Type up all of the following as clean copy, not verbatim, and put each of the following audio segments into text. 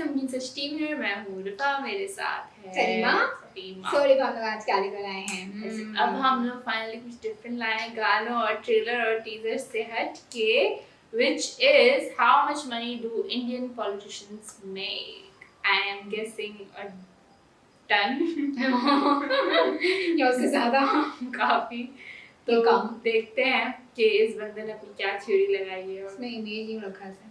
नमकीन सच टीम है, मैं हूँ रिपा, मेरे साथ है सलीमा। सॉरी हम लोग आज क्या लेकर आए हैं। अब हम लोग फाइनली कुछ डिफरेंट लाए हैं गानों और ट्रेलर और टीजर से हट के, which is how much money do Indian politicians make? I am guessing a ton या उससे ज्यादा काफी। तो देखते हैं कि इस बंदे ने अपनी क्या थ्योरी लगाई है और उसमें इमेज ही रखा है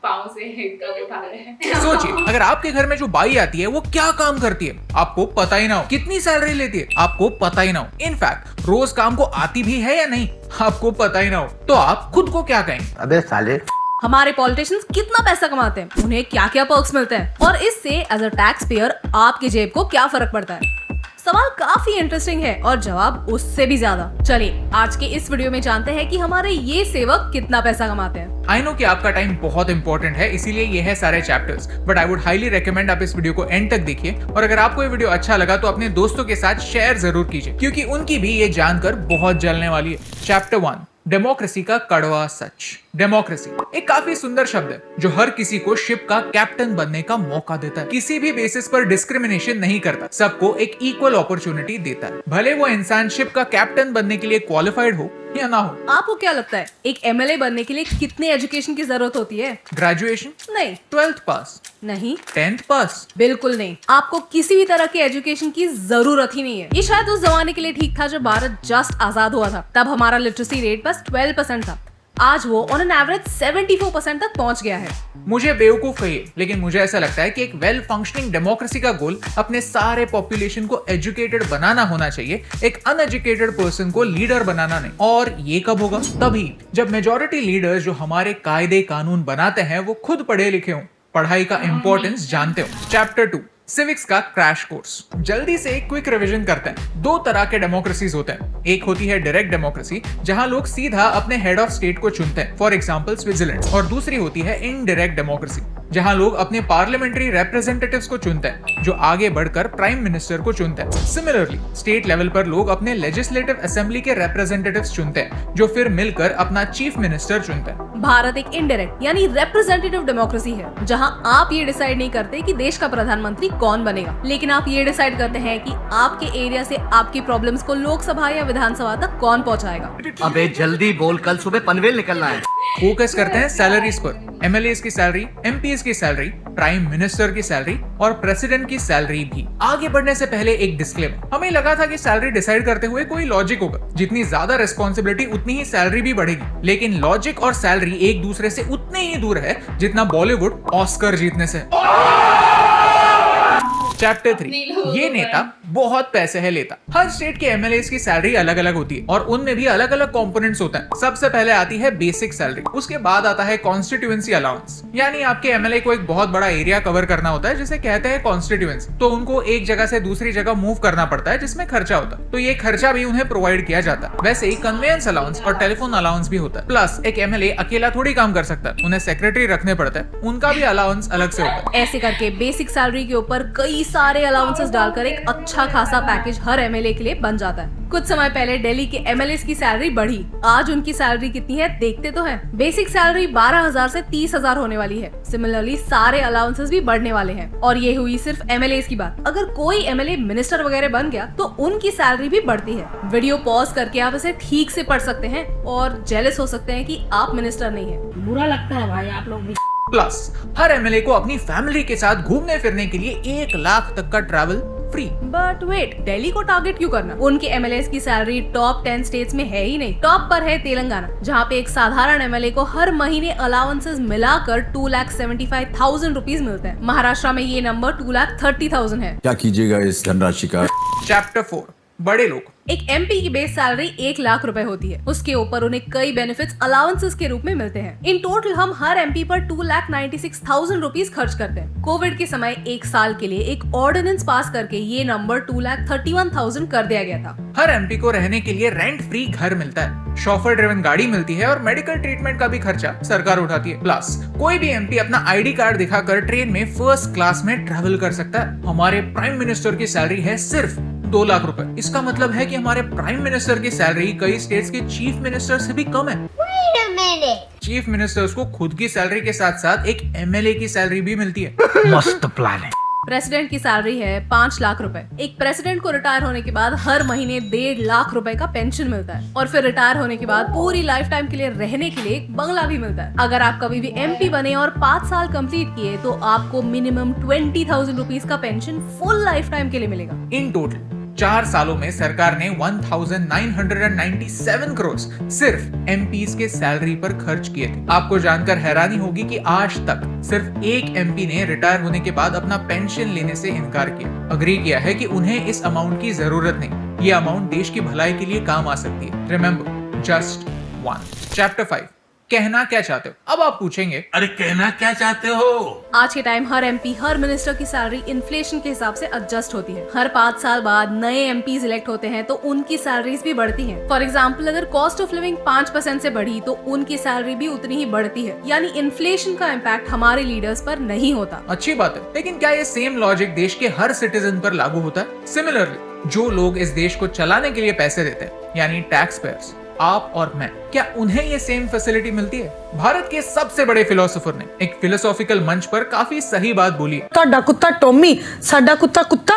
पाँव से कब उठा रहे हैं। सोचिए, अगर आपके घर में जो बाई आती है वो क्या काम करती है आपको पता ही ना हो, कितनी सैलरी लेती है आपको पता ही ना हो, इनफैक्ट रोज काम को आती भी है या नहीं आपको पता ही ना हो, तो आप खुद को क्या कहेंगे? अबे साले हमारे पॉलिटिशियंस कितना पैसा कमाते हैं, उन्हें क्या क्या पर्क्स मिलते हैं और इससे एज अ टैक्स पेयर आपकी जेब को क्या फर्क पड़ता है। सवाल काफी इंटरेस्टिंग है और जवाब उससे भी ज्यादा। चलिए आज के इस वीडियो में जानते हैं कि हमारे ये सेवक कितना पैसा कमाते हैं। आई नो कि आपका टाइम बहुत इंपॉर्टेंट है, इसीलिए ये है सारे chapters, but I would highly recommend आप इस वीडियो को एंड तक देखिए और अगर आपको ये वीडियो अच्छा लगा तो अपने दोस्तों के साथ शेयर जरूर कीजिए क्योंकि उनकी भी ये जानकर बहुत जलने वाली है। चैप्टर 1, डेमोक्रेसी का कड़वा सच। डेमोक्रेसी एक काफी सुंदर शब्द है जो हर किसी को शिप का कैप्टन बनने का मौका देता है, किसी भी बेसिस पर डिस्क्रिमिनेशन नहीं करता, सबको एक इक्वल अपॉर्चुनिटी देता है, भले वो इंसान शिप का कैप्टन बनने के लिए क्वालिफाइड हो या ना हो। आपको क्या लगता है एक एमएलए बनने के लिए कितने एजुकेशन की जरूरत होती है? ग्रेजुएशन नहीं। 12th पास? नहीं। 10th पास? बिल्कुल नहीं। आपको किसी भी तरह की एजुकेशन की जरूरत ही नहीं है। ये शायद उस जमाने के लिए ठीक था जब भारत जस्ट आजाद हुआ था, तब हमारा लिटरेसी रेट बस 12% था। आज वो ऑन एन एवरेज 74% तक पहुंच गया है। मुझे बेवकूफ कहिए, लेकिन मुझे ऐसा लगता है कि एक वेल फंक्शनिंग डेमोक्रेसी का गोल अपने सारे पॉपुलेशन को एजुकेटेड बनाना होना चाहिए, एक अनएजुकेटेड पर्सन को लीडर बनाना नहीं। और ये कब होगा? तभी जब मेजॉरिटी लीडर्स जो हमारे कायदे कानून बनाते हैं वो खुद पढ़े लिखे हों, पढ़ाई का इंपॉर्टेंस जानते हो। चैप्टर 2, सिविक्स का क्रैश कोर्स। जल्दी से एक क्विक रिवीजन करते हैं। दो तरह के डेमोक्रेसीज होते हैं, एक होती है डायरेक्ट डेमोक्रेसी जहां लोग सीधा अपने हेड ऑफ स्टेट को चुनते हैं, फॉर एग्जांपल स्विट्जरलैंड, और दूसरी होती है इनडायरेक्ट डेमोक्रेसी जहां लोग अपने पार्लियामेंट्री रिप्रेजेंटेटिव्स को चुनते हैं जो आगे बढ़कर प्राइम मिनिस्टर को चुनते हैं। सिमिलरली स्टेट लेवल पर लोग अपने लेजिस्लेटिव असेंबली के रिप्रेजेंटेटिव्स चुनते हैं जो फिर मिलकर अपना चीफ मिनिस्टर चुनते हैं। भारत एक इनडायरेक्ट यानी रिप्रेजेंटेटिव डेमोक्रेसी है जहां आप ये डिसाइड नहीं करते कि देश का प्रधानमंत्री कौन बनेगा, लेकिन आप ये डिसाइड करते हैं कि आपके एरिया से आपकी प्रॉब्लम्स को लोकसभा या विधानसभा तक कौन पहुंचाएगा। अबे जल्दी बोल, कल सुबह पनवेल निकलना है। फोकस करते हैं सैलरीज पर, एमएलएस की सैलरी, एमपीएस की सैलरी, प्राइम मिनिस्टर की सैलरी और प्रेसिडेंट की सैलरी भी। आगे बढ़ने से पहले एक डिस्क्लेमर, हमें लगा था कि सैलरी डिसाइड करते हुए कोई लॉजिक होगा, जितनी ज्यादा रिस्पॉन्सिबिलिटी उतनी ही सैलरी भी बढ़ेगी, लेकिन लॉजिक और सैलरी एक दूसरे से उतने ही दूर है जितना बॉलीवुड ऑस्कर जीतने से। चैप्टर 3, ये नेता बहुत पैसे है लेता। हर स्टेट के एमएलएस की सैलरी अलग अलग होती है और उनमें भी अलग अलग कंपोनेंट्स होते हैं। सबसे पहले आती है बेसिक सैलरी, उसके बाद आता है कॉन्स्टिट्यूएंसी अलाउंस, यानी आपके एमएलए को एक बहुत बड़ा एरिया कवर करना होता है जिसे कहते हैं कॉन्स्टिट्यूएंसी, तो उनको एक जगह से दूसरी जगह मूव करना पड़ता है जिसमें खर्चा होता है, तो ये खर्चा भी उन्हें प्रोवाइड किया जाता है। वैसे ही कन्वेंस अलाउंस और टेलीफोन अलाउंस भी होता है। प्लस एक एमएलए अकेला थोड़ी काम कर सकता है, उन्हें सेक्रेटरी रखने पड़ते हैं, उनका भी अलाउंस अलग से होता है। ऐसे करके बेसिक सैलरी के ऊपर कई सारे अलाउंसेस डालकर एक अच्छा खासा पैकेज हर एमएलए के लिए बन जाता है। कुछ समय पहले दिल्ली के एमएलएस की सैलरी बढ़ी, आज उनकी सैलरी कितनी है देखते तो हैं। बेसिक सैलरी 12,000 से 30,000 होने वाली है। सिमिलरली सारे अलाउंसेस भी बढ़ने वाले हैं और ये हुई सिर्फ एमएलएस की बात। अगर कोई एमएलए मिनिस्टर वगैरह बन गया तो उनकी सैलरी भी बढ़ती है। वीडियो पॉज करके आप इसे ठीक से पढ़ सकते हैं और जेलस हो सकते हैं कि आप मिनिस्टर नहीं है। बुरा लगता है भाई आप लोग भी। प्लस हर एमएलए को अपनी फैमिली के साथ घूमने फिरने के लिए 1 लाख तक का travel free. But wait, Delhi को टारगेट क्यों करना? उनके एमएलएस की सैलरी टॉप 10 स्टेट्स में है ही नहीं। टॉप पर है तेलंगाना, जहाँ पे एक साधारण एमएलए को हर महीने अलाउंसेस मिलाकर 2,75,000 रुपीज मिलते हैं। महाराष्ट्र में ये नंबर 2,30,000 है। क्या कीजिएगा इस धनराशि का? चैप्टर 4, बड़े लोग। एक एमपी की बेस सैलरी 1 लाख रुपए होती है। उसके ऊपर उन्हें कई बेनिफिट्स अलाउंसेस के रूप में मिलते हैं। इन टोटल हम हर एमपी पर 2,96,000 रुपीज खर्च करते हैं। कोविड के समय 1 साल के लिए एक ऑर्डिनेंस पास करके ये नंबर 2,31,000 कर दिया गया था। हर एमपी को रहने के लिए रेंट फ्री घर मिलता है, शॉफर ड्रिवन गाड़ी मिलती है और मेडिकल ट्रीटमेंट का भी खर्चा सरकार उठाती है। प्लस कोई भी एमपी अपना आईडी कार्ड दिखाकर ट्रेन में फर्स्ट क्लास में ट्रैवल कर सकता है। हमारे प्राइम मिनिस्टर की सैलरी है सिर्फ 2 लाख रुपए। इसका मतलब है कि हमारे प्राइम मिनिस्टर की सैलरी कई स्टेट्स के चीफ मिनिस्टर से भी कम है। Wait a minute. Chief ministers को खुद की सैलरी के साथ साथ एक एमएलए की सैलरी भी मिलती है। मस्त प्लान है। प्रेसिडेंट की सैलरी है 5 लाख रुपए। एक प्रेसिडेंट को रिटायर होने के बाद हर महीने 1.5 लाख रुपए का पेंशन मिलता है और फिर रिटायर होने के बाद पूरी लाइफ टाइम के लिए रहने के लिए एक बंगला भी मिलता है। अगर आप कभी भी एमपी बने और 5 साल कंप्लीट किए तो आपको मिनिमम 20,000 रुपीज का पेंशन फुल लाइफ टाइम के लिए मिलेगा। इन टोटल 4 सालों में सरकार ने 1997 करोड़ सिर्फ एमपीज के सैलरी पर खर्च किए थे। आपको जानकर हैरानी होगी कि आज तक सिर्फ एक एमपी ने रिटायर होने के बाद अपना पेंशन लेने से इनकार किया, अग्री किया है कि उन्हें इस अमाउंट की जरूरत नहीं, ये अमाउंट देश की भलाई के लिए काम आ सकती है। Remember, just one. चैप्टर 5, कहना क्या चाहते हो? अब आप पूछेंगे, अरे कहना क्या चाहते हो? आज के टाइम हर एमपी, हर मिनिस्टर की सैलरी इन्फ्लेशन के हिसाब से एडजस्ट होती है। हर 5 साल बाद नए एमपीज इलेक्ट होते हैं तो उनकी सैलरीज भी बढ़ती हैं। फॉर एग्जाम्पल, अगर कॉस्ट ऑफ लिविंग 5% से बढ़ी तो उनकी सैलरी भी उतनी ही बढ़ती है। यानी इन्फ्लेशन का इम्पैक्ट हमारे लीडर्स पर नहीं होता। अच्छी बात है, लेकिन क्या ये सेम लॉजिक देश के हर सिटीजन पर लागू होता है? सिमिलरली, जो लोग इस देश को चलाने के लिए पैसे देते हैं, यानी टैक्स पेयर्स, आप और मैं, क्या उन्हें ये सेम फैसिलिटी मिलती है? भारत के सबसे बड़े फिलोसोफर ने एक फिलोसॉफिकल मंच पर काफी सही बात बोली है। ਤੁਹਾਡਾ ਕੁੱਤਾ ਟੋਮੀ ਸਾਡਾ कुत्ता कुत्ता।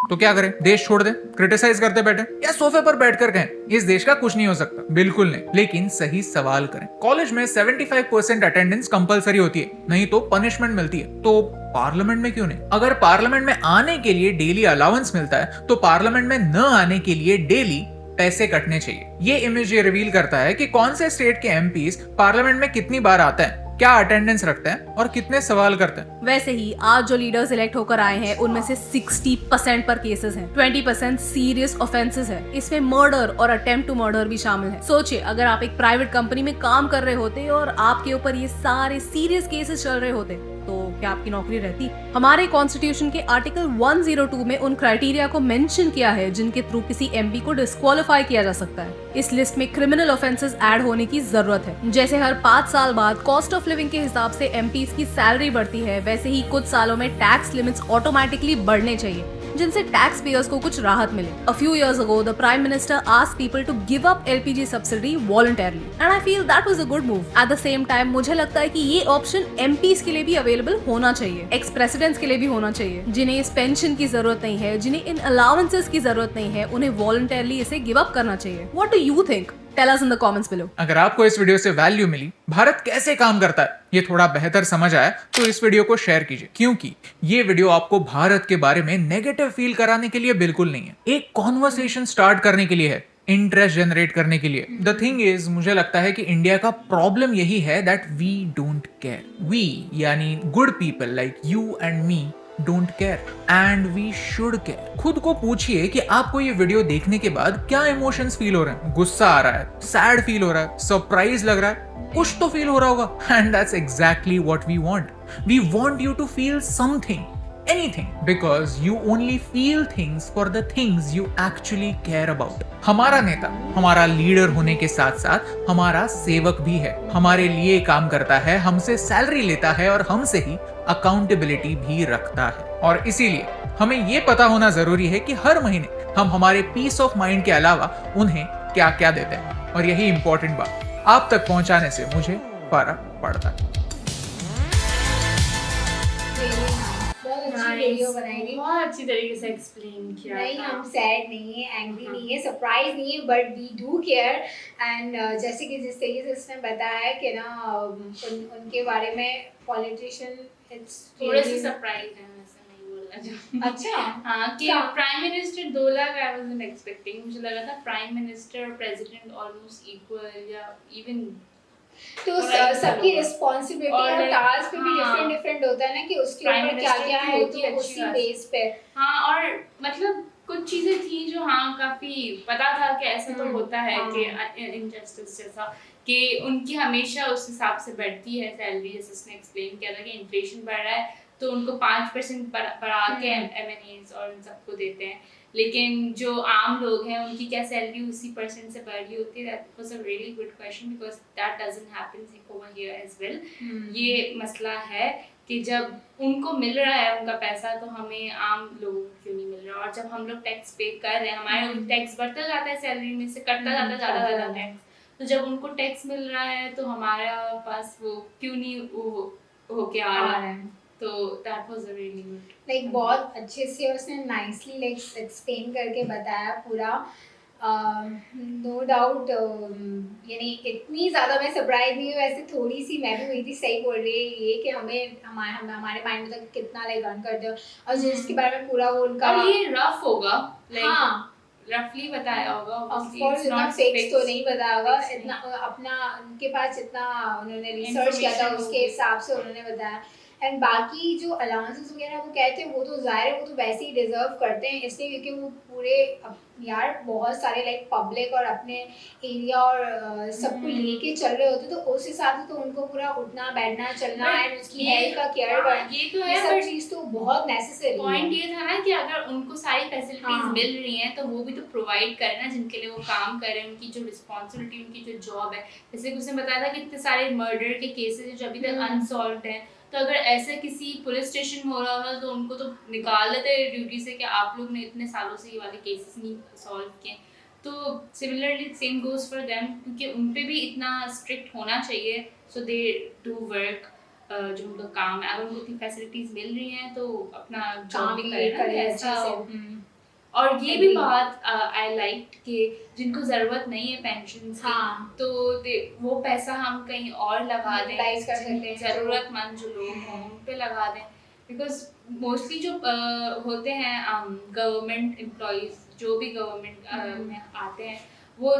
तो क्या करें, देश छोड़ दें, क्रिटिसाइज करते बैठे, या सोफे पर बैठकर कहें इस देश का कुछ नहीं हो सकता? बिल्कुल नहीं, लेकिन सही सवाल करें। कॉलेज में 75% अटेंडेंस कंपलसरी होती है, नहीं तो पनिशमेंट मिलती है, तो पार्लियामेंट में क्यों नहीं? अगर पार्लियामेंट में आने के लिए डेली अलाउंस मिलता है तो पार्लियामेंट में न आने के लिए डेली पैसे कटने चाहिए। ये इमेज ये रिवील करता है कि कौन से स्टेट के एमपीज पार्लियामेंट में कितनी बार आते हैं, क्या अटेंडेंस रखते हैं और कितने सवाल करते हैं। वैसे ही आज जो लीडर्स इलेक्ट होकर आए हैं उनमें से 60% पर केसेस हैं, 20% सीरियस ऑफेंसेस है। इसमें मर्डर और अटेम्प्ट टू मर्डर भी शामिल है। सोचिए, अगर आप एक प्राइवेट कंपनी में काम कर रहे होते और आपके ऊपर ये सारे सीरियस केसेस चल रहे होते तो क्या आपकी नौकरी रहती? हमारे कॉन्स्टिट्यूशन के आर्टिकल 102 में उन क्राइटेरिया को मेंशन किया है जिनके थ्रू किसी एमपी को डिस्क्वालीफाई किया जा सकता है। इस लिस्ट में क्रिमिनल ऑफेंसेस ऐड होने की जरूरत है। जैसे हर 5 साल बाद कॉस्ट ऑफ लिविंग के हिसाब से एमपीज की सैलरी बढ़ती है, वैसे ही कुछ सालों में टैक्स लिमिट्स ऑटोमेटिकली बढ़ने चाहिए जिनसे टैक्स पेयर्स को कुछ राहत मिले। A few years ago, the Prime Minister asked people to give up LPG subsidy voluntarily, and I feel that was a good move. At the same time, मुझे लगता है कि ये ऑप्शन MPs के लिए भी अवेलेबल होना चाहिए, एक्स प्रेसिडेंट्स के लिए भी होना चाहिए, जिन्हें इस पेंशन की जरूरत नहीं है, जिन्हें इन अलाउंसेस की जरूरत नहीं है, उन्हें वॉलंटरली इसे गिव अप करना चाहिए। What do you think? Tell us in the comments below. अगर आपको इस वीडियो से वैल्यू मिली, भारत कैसे काम करता है, ये थोड़ा बेहतर समझ आया, तो इस वीडियो को शेयर कीजिए, क्योंकि ये वीडियो आपको भारत के बारे में नेगेटिव फील कराने के लिए बिल्कुल नहीं है। एक कॉन्वर्सेशन स्टार्ट करने के लिए है, इंटरेस्ट जनरेट करने के लिए। द थिंग इज, मुझे लगता है कि इंडिया का प्रॉब्लम यही है that we don't care. We यानी good people like you and me don't care, and we should care. खुद को पूछिए कि आपको ये वीडियो देखने के बाद क्या इमोशंस फील हो रहे हैं। गुस्सा आ रहा है, सैड फील हो रहा है, सरप्राइज लग रहा है, कुछ तो फील हो रहा होगा। And that's exactly what we want. We want you to feel something, anything, because you only feel things for the things you actually care about. हमारा नेता हमारा लीडर होने के साथ साथ हमारा सेवक भी है, हमारे लिए काम करता है, हमसे सैलरी लेता है और हमसे ही अकाउंटेबिलिटी भी रखता है। और इसीलिए हमें ये पता होना जरूरी है कि हर महीने हम हमारे पीस ऑफ माइंड के अलावा उन्हें क्या क्या देते हैं। और यही इंपॉर्टेंट बात आप तक पहुंचाने से मुझे फर्क पड़ता है। बहुत अच्छी वीडियो बनाई थी। बहुत अच्छी तरीके से एक्सप्लेन किया नहीं, था। हम सैड नहीं है, एंग्री नहीं है, सरप्राइज नहीं है, but we do care. And जैसे कि जिस तरीके से उसने बताया कि ना उनके बारे में पॉलिटिशियन, इट्स थोड़े से सरप्राइज है, ऐसा नहीं बोलना चाहूँगी। अच्छा, हाँ, कि क्या? Prime minister 2 lakh I wasn't expecting. मुझे लगा था प्राइम मिनिस्टर और प्रेसिडेंट ऑलमोस्ट इक्वल या इवन। तो Right, सबकी और रिस्पॉन्सिबिलिटी और like, टास्क पे भी हाँ, डिफरेंट होता है ना कि उसके Prime ऊपर क्या Minister क्या की है, होती है तो अच्छी उसी बात। बेस पे। हाँ, और मतलब कुछ चीजें थी जो हाँ काफी पता था कि ऐसा तो होता है कि इनजस्टिस जैसा कि उनकी हमेशा उस हिसाब से बढ़ती है सैलरी, जैसे उसने एक्सप्लेन किया था कि इन्फ्लेशन बढ़ रहा है तो उनको 5% बढ़ा के एमएनएस और उन सबको देते हैं, लेकिन जो आम लोग हैं उनकी क्या सैलरी उसी परसेंट से बढ़ रही होती है? That was a really good question because that doesn't happen over here as well. ये मसला है कि जब उनको मिल रहा है उनका पैसा तो हमें आम लोगों को क्यों नहीं मिल रहा, और जब हम लोग टैक्स पे कर रहे हैं, हमारे टैक्स बढ़ता जाता है, सैलरी में से कटता जाता है ज़्यादा टैक्स, तो जब उनको टैक्स मिल रहा है तो हमारे पास वो क्यों नहीं वो होके आ रहा है, तो that was really good. Like बहुत अच्छे से उसने नाइसली लाइक एक्सप्लेन करके बताया पूरा। नो डाउट यानी इतनी ज़्यादा मैं सरप्राइज नहीं हुई, वैसे थोड़ी सी मैं भी हुई थी। सही बोल रही है ये कि हमारे माइंड में तक कितना लाइक अर्न करते हो, और जिसके बारे में पूरा वो उनका और ये रफ होगा, हाँ रफली बताया होगा, ऑफ कोर्स इतना फिक्स तो नहीं बताया होगा, इतना अपना उनके पास जितना उन्होंने रिसर्च किया था Information उसके होगी। हिसाब से उन्होंने बताया। एंड बाकी जो अलाउंसेस वगैरह वो कहते हैं वो तो जाहिर है वो तो वैसे ही डिजर्व करते हैं, इसलिए क्योंकि वो पूरे यार बहुत सारे लाइक पब्लिक और अपने एरिया और सबको लेके चल रहे होते, तो उस हिसाब से तो उनको पूरा उठना बैठना चलना But एंड उसकी ये- हेल्थ का केयर हाँ, करना, ये तो ये है, सब but चीज़ तो बहुत नेसेसरी पॉइंट है। ये था ना कि अगर उनको सारी फैसिलिटीज हाँ। मिल रही हैं तो वो भी तो प्रोवाइड करें ना, जिनके लिए वो काम कर रहे हैं, उनकी जो रिस्पॉन्सिबिलिटी, उनकी जो जॉब है। जैसे कि उसने बताया था कि इतने सारे मर्डर के केसेस हैं जो अभी तक अनसॉल्व्ड हैं, तो अगर ऐसे किसी पुलिस स्टेशन में हो रहा होता तो उनको तो निकाल देते ड्यूटी से कि आप लोग ने इतने सालों से ये वाले केसेस नहीं सॉल्व किए। तो similarly same goes for them, क्योंकि उन पे भी इतना स्ट्रिक्ट होना चाहिए, सो दे डू वर्क जो उनका काम है। अगर उनको इतनी फैसिलिटीज मिल रही हैं तो अपना जॉब काम भी भी करें करे ना, अच्छे ऐसा से। हो। और ये भी Agree. बात आई लाइक कि जिनको ज़रूरत नहीं है पेंशन की, हाँ। तो वो पैसा हम कहीं और लगा दें, Utilize कर सकते हैं, ज़रूरतमंद जो लोग हों उन पे लगा दें। बिकॉज मोस्टली जो होते हैं गवर्नमेंट एम्प्लॉयज़, जो भी गवर्नमेंट में आते हैं, वो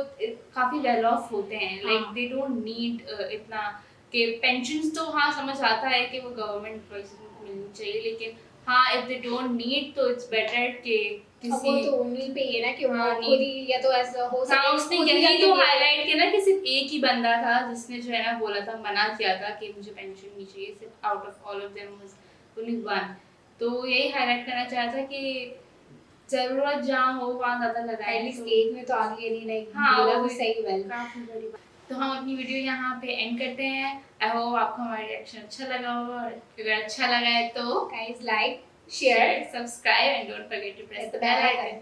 काफ़ी वेल ऑफ होते हैं, लाइक दे डोंट नीड इतना कि पेंशन्स। तो हाँ समझ आता है कि वो गवर्नमेंट एम्प्लॉयज़ को मिलनी चाहिए, लेकिन हाँ इफ दे डोंट नीड तो इट्स बेटर कि अब वो किसी तो उन्हीं पे ही है ना कि वो हाँ, खुद ही या तो ऐसा हो हाँ सके उसने खुद ही यही अपने तो लिए- हाईलाइट किया ना कि सिर्फ एक ही बंदा था जिसने जो है ना बोला था, मना किया था कि मुझे पेंशन नहीं चाहिए, सिर्फ out of all of them was only one. तो यही हाईलाइट करना चाहा था कि जरूरत जहाँ हो वहाँ ज्यादा लगाए, एटलीस्ट एक में तो आगे नहीं लाइक हाँ, बोला वो तो सही वेल। काफी बड़ी बात। तो हम अपनी वीडियो यहाँ पे एंड करते हैं। आई होप आपको हमारा रिएक्शन अच्छा लगा होगा, और अगर अच्छा लगा है तो guys like share subscribe and don't forget to press the bell icon.